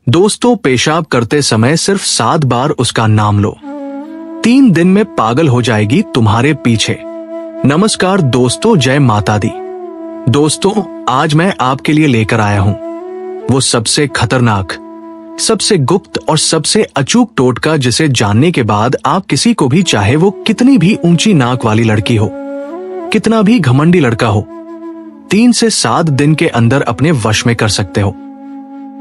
दोस्तों, पेशाब करते समय सिर्फ 7 बार उसका नाम लो। 3 दिन में पागल हो जाएगी तुम्हारे पीछे। नमस्कार दोस्तों, जय माता दी। दोस्तों, आज मैं आपके लिए लेकर आया हूं वो सबसे खतरनाक, सबसे गुप्त और सबसे अचूक टोटका जिसे जानने के बाद आप किसी को भी, चाहे वो कितनी भी ऊंची नाक वाली लड़की हो, कितना भी घमंडी लड़का हो, 3 से 7 दिन के अंदर अपने वश में कर सकते हो।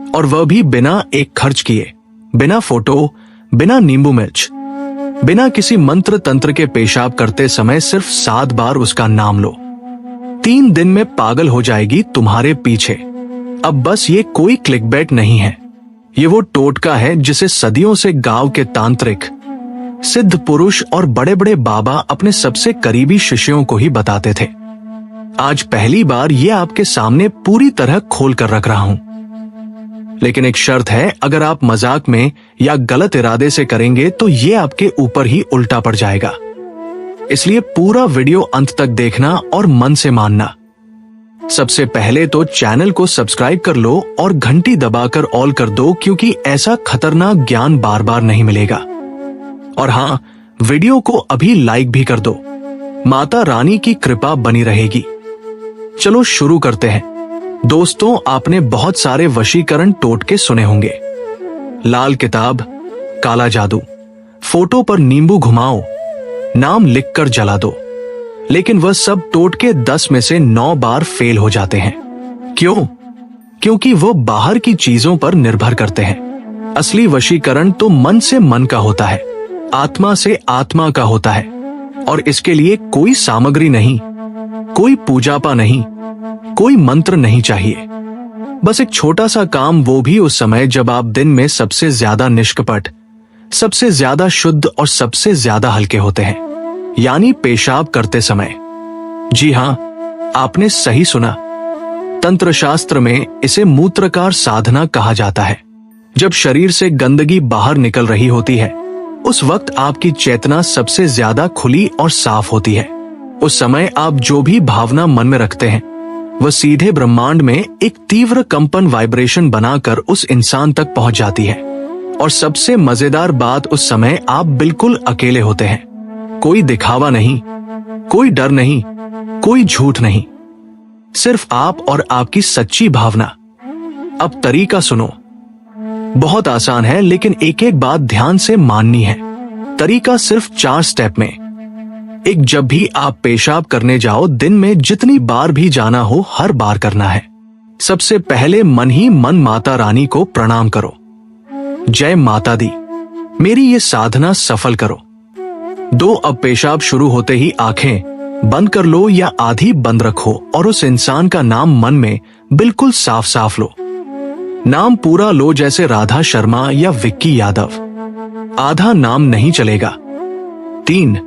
और वह भी बिना एक खर्च किए, बिना फोटो, बिना नींबू मिर्च, बिना किसी मंत्र तंत्र के। पेशाब करते समय सिर्फ 7 बार उसका नाम लो। 3 दिन में पागल हो जाएगी तुम्हारे पीछे। अब बस ये कोई क्लिकबैट नहीं है, ये वो टोटका है जिसे सदियों से गांव के तांत्रिक, सिद्ध पुरुष और बड़े बड़े बाबा अपने सबसे करीबी शिष्यों को ही बताते थे। आज पहली बार ये आपके सामने पूरी तरह खोल कर रख रहा हूं। लेकिन एक शर्त है, अगर आप मजाक में या गलत इरादे से करेंगे तो ये आपके ऊपर ही उल्टा पड़ जाएगा। इसलिए पूरा वीडियो अंत तक देखना और मन से मानना। सबसे पहले तो चैनल को सब्सक्राइब कर लो और घंटी दबाकर ऑल कर दो, क्योंकि ऐसा खतरनाक ज्ञान बार बार नहीं मिलेगा। और हाँ, वीडियो को अभी लाइक भी कर दो, माता रानी की कृपा बनी रहेगी। चलो शुरू करते हैं। दोस्तों, आपने बहुत सारे वशीकरण टोटके सुने होंगे। लाल किताब, काला जादू, फोटो पर नींबू घुमाओ, नाम लिखकर जला दो। लेकिन वह सब टोटके 10 में से 9 बार फेल हो जाते हैं। क्यों? क्योंकि वो बाहर की चीजों पर निर्भर करते हैं। असली वशीकरण तो मन से मन का होता है, आत्मा से आत्मा का होता है। और इसके लिए कोई सामग्री नहीं, कोई पूजापा नहीं, कोई मंत्र नहीं चाहिए। बस एक छोटा सा काम, वो भी उस समय जब आप दिन में सबसे ज्यादा निष्कपट, सबसे ज्यादा शुद्ध और सबसे ज्यादा हल्के होते हैं, यानी पेशाब करते समय। जी हां, आपने सही सुना। तंत्र शास्त्र में इसे मूत्रकार साधना कहा जाता है। जब शरीर से गंदगी बाहर निकल रही होती है, उस वक्त आपकी चेतना सबसे ज्यादा खुली और साफ होती है। उस समय आप जो भी भावना मन में रखते हैं, वह सीधे ब्रह्मांड में एक तीव्र कंपन वाइब्रेशन बनाकर उस इंसान तक पहुंच जाती है। और सबसे मजेदार बात, उस समय आप बिल्कुल अकेले होते हैं। कोई दिखावा नहीं, कोई डर नहीं, कोई झूठ नहीं, सिर्फ आप और आपकी सच्ची भावना। अब तरीका सुनो, बहुत आसान है, लेकिन एक एक बात ध्यान से माननी है। तरीका सिर्फ 4 स्टेप में। एक, जब भी आप पेशाब करने जाओ, दिन में जितनी बार भी जाना हो, हर बार करना है। सबसे पहले मन ही मन माता रानी को प्रणाम करो। जय माता दी, मेरी ये साधना सफल करो। 2, अब पेशाब शुरू होते ही आंखें बंद कर लो या आधी बंद रखो और उस इंसान का नाम मन में बिल्कुल साफ साफ लो। नाम पूरा लो, जैसे राधा शर्मा या विक्की यादव। आधा नाम नहीं चलेगा। 3,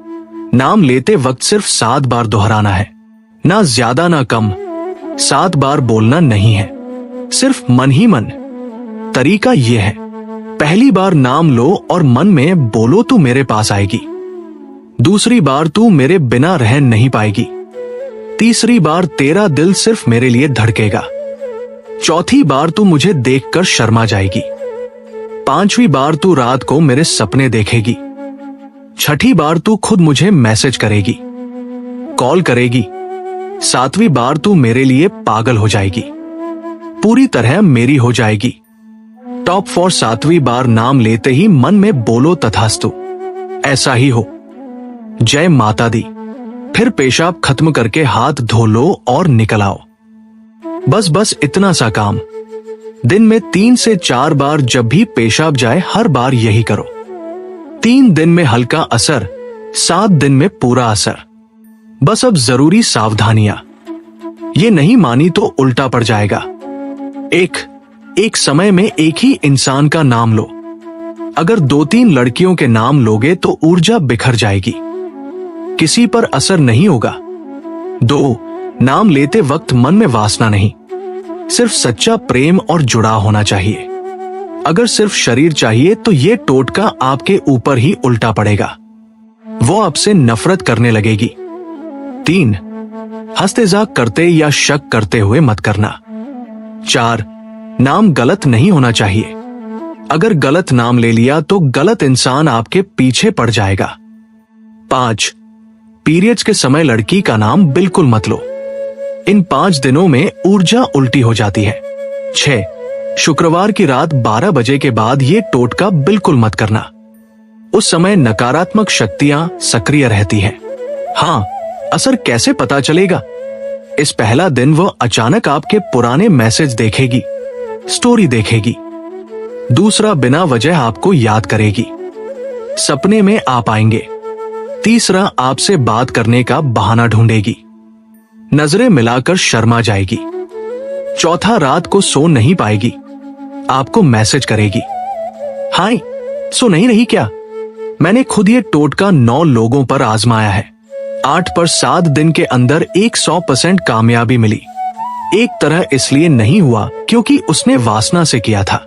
नाम लेते वक्त सिर्फ 7 बार दोहराना है, ना ज्यादा ना कम। 7 बार बोलना नहीं है, सिर्फ मन ही मन। तरीका यह है, पहली बार नाम लो और मन में बोलो, तू मेरे पास आएगी। दूसरी बार, तू मेरे बिना रह नहीं पाएगी। तीसरी बार, तेरा दिल सिर्फ मेरे लिए धड़केगा। चौथी बार, तू मुझे देखकर शर्मा जाएगी। 5वीं बार, तू रात को मेरे सपने देखेगी। 6ठी बार, तू खुद मुझे मैसेज करेगी, कॉल करेगी। 7वीं बार, तू मेरे लिए पागल हो जाएगी, पूरी तरह मेरी हो जाएगी। टॉप 4, 7वीं बार नाम लेते ही मन में बोलो तथास्तु, ऐसा ही हो, जय माता दी। फिर पेशाब खत्म करके हाथ धो लो और निकल आओ। बस इतना सा काम। दिन में 3 से 4 बार जब भी पेशाब जाए, हर बार यही करो। 3 दिन में हल्का असर, 7 दिन में पूरा असर। बस अब जरूरी सावधानियां, ये नहीं मानी तो उल्टा पड़ जाएगा। एक समय में एक ही इंसान का नाम लो। अगर 2-3 लड़कियों के नाम लोगे तो ऊर्जा बिखर जाएगी, किसी पर असर नहीं होगा। 2, नाम लेते वक्त मन में वासना नहीं, सिर्फ सच्चा प्रेम और जुड़ाव होना चाहिए। अगर सिर्फ शरीर चाहिए तो ये टोटका आपके ऊपर ही उल्टा पड़ेगा, वो आपसे नफरत करने लगेगी। 3, हंसतेजाक करते या शक करते हुए मत करना। 4, नाम गलत नहीं होना चाहिए, अगर गलत नाम ले लिया तो गलत इंसान आपके पीछे पड़ जाएगा। 5. पीरियड्स के समय लड़की का नाम बिल्कुल मत लो। इन 5 दिनों में ऊर्जा उल्टी हो जाती है। 6. शुक्रवार की रात 12 बजे के बाद ये टोटका बिल्कुल मत करना। उस समय नकारात्मक शक्तियां सक्रिय रहती हैं। हाँ, असर कैसे पता चलेगा? इस पहला दिन वह अचानक आपके पुराने मैसेज देखेगी, स्टोरी देखेगी। दूसरा, बिना वजह आपको याद करेगी, सपने में आप आएंगे। तीसरा, आपसे बात करने का बहाना ढूंढेगी, नजरें मिलाकर शर्मा जाएगी। चौथा, रात को सो नहीं पाएगी, आपको मैसेज करेगी, हाय सो नहीं रही क्या? मैंने खुद ये टोटका 9 लोगों पर आजमाया है। 8 पर 7 दिन के अंदर 100% कामयाबी मिली। एक तरह इसलिए नहीं हुआ क्योंकि उसने वासना से किया था।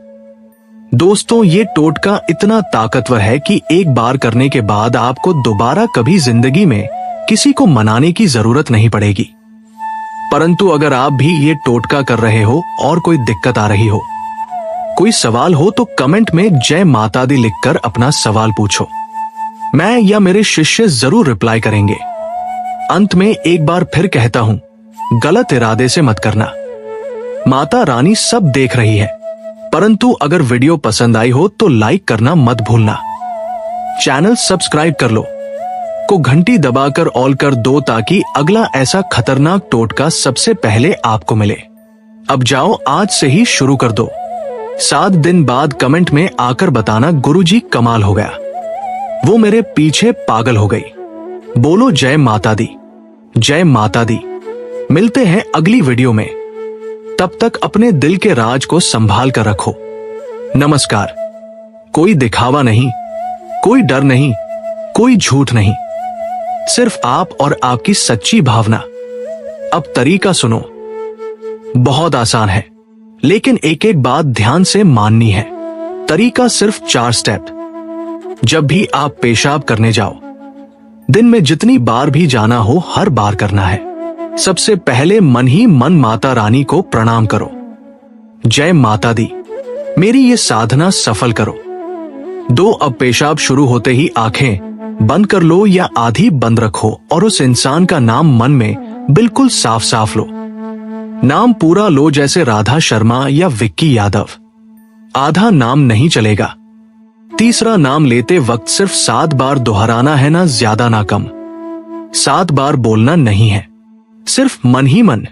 दोस्तों, ये टोटका इतना ताकतवर है कि एक बार करने के बाद आपको दोबारा कभी जिंदगी में किसी को मनाने की जरूरत नहीं पड़ेगी। परंतु अगर आप भी ये टोटका कर रहे हो और कोई दिक्कत आ रही हो, कोई सवाल हो, तो कमेंट में जय माता दी लिखकर अपना सवाल पूछो। मैं या मेरे शिष्य जरूर रिप्लाई करेंगे। अंत में एक बार फिर कहता हूं, गलत इरादे से मत करना। माता रानी सब देख रही है। परंतु अगर वीडियो पसंद आई हो तो लाइक करना मत भूलना। चैनल सब्सक्राइब कर लो, को घंटी दबाकर ऑल कर दो ताकि अगला ऐसा खतरनाक टोटका सबसे पहले आपको मिले। अब जाओ, आज से ही शुरू कर दो। 7 दिन बाद कमेंट में आकर बताना, गुरुजी कमाल हो गया, वो मेरे पीछे पागल हो गई। बोलो जय माता दी, जय माता दी। मिलते हैं अगली वीडियो में। तब तक अपने दिल के राज को संभाल कर रखो। नमस्कार। कोई दिखावा नहीं, कोई डर नहीं, कोई झूठ नहीं, सिर्फ आप और आपकी सच्ची भावना। अब तरीका सुनो। बहुत आसान है, लेकिन एक एक बात ध्यान से माननी है। तरीका सिर्फ 4 स्टेप। जब भी आप पेशाब करने जाओ, दिन में जितनी बार भी जाना हो, हर बार करना है। सबसे पहले मन ही मन माता रानी को प्रणाम करो। जय माता दी, मेरी ये साधना सफल करो। 2, अब पेशाब शुरू होते ही आंखें बंद कर लो या आधी बंद रखो और उस इंसान का नाम मन में बिल्कुल साफ साफ लो। नाम पूरा लो, जैसे राधा शर्मा या विक्की यादव। आधा नाम नहीं चलेगा। तीसरा, नाम लेते वक्त सिर्फ 7 बार दोहराना है, ना ज्यादा ना कम। 7 बार बोलना नहीं है, सिर्फ मन ही मन।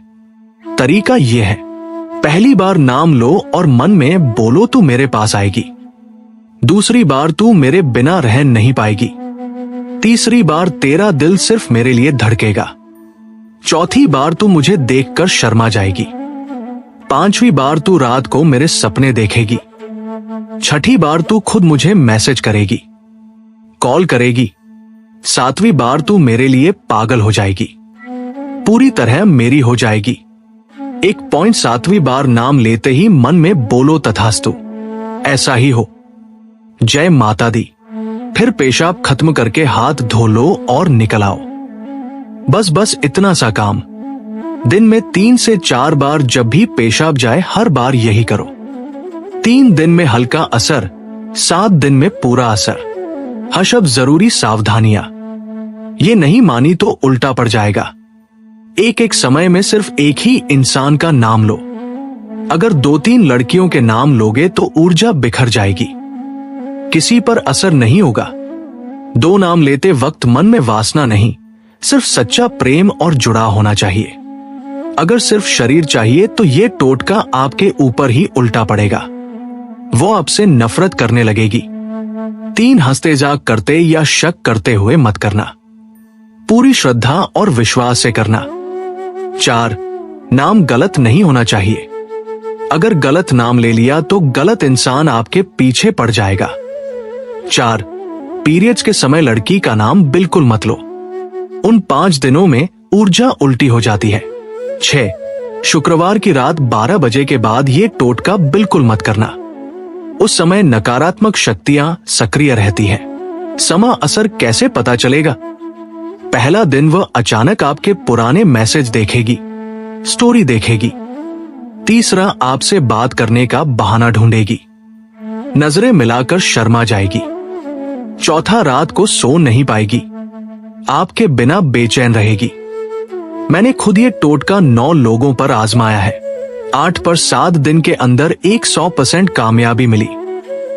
तरीका यह है, पहली बार नाम लो और मन में बोलो, तू मेरे पास आएगी। दूसरी बार, तू मेरे बिना रह नहीं पाएगी। तीसरी बार, तेरा दिल सिर्फ मेरे लिए धड़केगा। चौथी बार, तू मुझे देखकर शर्मा जाएगी। 5वीं बार, तू रात को मेरे सपने देखेगी। 6ठी बार, तू खुद मुझे मैसेज करेगी, कॉल करेगी। 7वीं बार, तू मेरे लिए पागल हो जाएगी, पूरी तरह मेरी हो जाएगी। 1.7वीं बार नाम लेते ही मन में बोलो तथास्तु, ऐसा ही हो। जय माता दी। फिर पेशाब खत्म करके हाथ धो लो और निकल आओ। बस इतना सा काम। दिन में 3 से 4 बार जब भी पेशाब जाए, हर बार यही करो। 3 दिन में हल्का असर, 7 दिन में पूरा असर। हशब जरूरी सावधानियां। ये नहीं मानी तो उल्टा पड़ जाएगा। एक समय में सिर्फ एक ही इंसान का नाम लो। अगर 2-3 लड़कियों के नाम लोगे तो ऊर्जा बिखर जाएगी, किसी पर असर नहीं होगा। 2 नाम लेते वक्त मन में वासना नहीं, सिर्फ सच्चा प्रेम और जुड़ाव होना चाहिए। अगर सिर्फ शरीर चाहिए तो ये टोटका आपके ऊपर ही उल्टा पड़ेगा, वो आपसे नफरत करने लगेगी। 3, हंसते जाग करते या शक करते हुए मत करना, पूरी श्रद्धा और विश्वास से करना। 4, नाम गलत नहीं होना चाहिए। अगर गलत नाम ले लिया तो गलत इंसान आपके पीछे पड़ जाएगा। 4, पीरियड्स के समय लड़की का नाम बिल्कुल मत लो। उन 5 दिनों में ऊर्जा उल्टी हो जाती है। 6, शुक्रवार की रात 12 बजे के बाद ये टोटका बिल्कुल मत करना। उस समय नकारात्मक शक्तियां सक्रिय रहती हैं। समा असर कैसे पता चलेगा? पहला दिन वह अचानक आपके पुराने मैसेज देखेगी, स्टोरी देखेगी। तीसरा, आपसे बात करने का बहाना ढूंढेगी, नजरें मिलाकर शर्मा जाएगी। चौथा, रात को सो नहीं पाएगी, आपके बिना बेचैन रहेगी। मैंने खुद ये टोटका 9 लोगों पर आजमाया है। 8 पर 7 दिन के अंदर 100% कामयाबी मिली।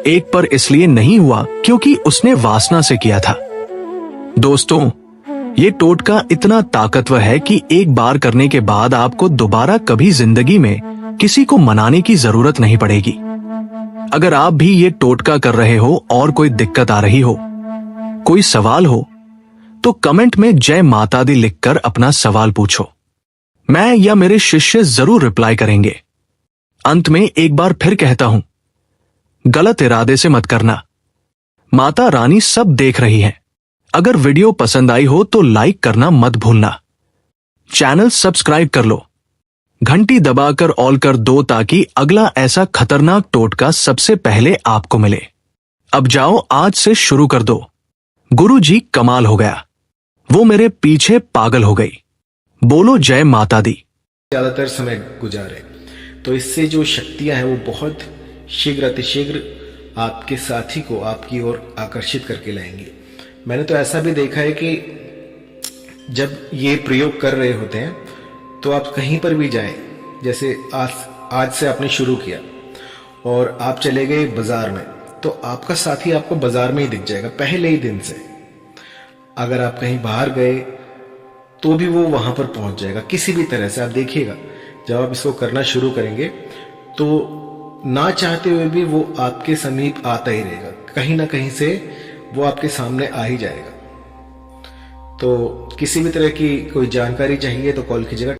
एक पर इसलिए नहीं हुआ क्योंकि उसने वासना से किया था। दोस्तों, ये टोटका इतना ताकतवर है कि एक बार करने के बाद आपको दोबारा कभी जिंदगी में किसी को मनाने की जरूरत नहीं पड़ेगी। अगर आप भी ये टोटका कर रहे हो और कोई दिक्कत आ रही हो, कोई सवाल हो, तो कमेंट में जय माता दी लिखकर अपना सवाल पूछो। मैं या मेरे शिष्य जरूर रिप्लाई करेंगे। अंत में एक बार फिर कहता हूं, गलत इरादे से मत करना। माता रानी सब देख रही है। अगर वीडियो पसंद आई हो तो लाइक करना मत भूलना। चैनल सब्सक्राइब कर लो, घंटी दबाकर ऑल कर दो ताकि अगला ऐसा खतरनाक टोटका सबसे पहले आपको मिले। अब जाओ, आज से शुरू कर दो। गुरुजी, कमाल हो गया, वो मेरे पीछे पागल हो गई। बोलो जय माता दी। ज्यादातर समय गुजारे तो इससे जो शक्तियां हैं वो बहुत शीघ्र अतिशीघ्र आपके साथी को आपकी ओर आकर्षित करके लाएंगी। मैंने तो ऐसा भी देखा है कि जब ये प्रयोग कर रहे होते हैं तो आप कहीं पर भी जाएं, जैसे आज से आपने शुरू किया और आप चले गए बाजार में, तो आपका साथी आपको बाजार में ही दिख जाएगा पहले ही दिन से। अगर आप कहीं बाहर गए तो भी वो वहां पर पहुंच जाएगा किसी भी तरह से। आप देखिएगा, जब आप इसको करना शुरू करेंगे तो ना चाहते हुए भी वो आपके समीप आता ही रहेगा, कहीं ना कहीं से वो आपके सामने आ ही जाएगा। तो किसी भी तरह की कोई जानकारी चाहिए तो कॉल कीजिएगा।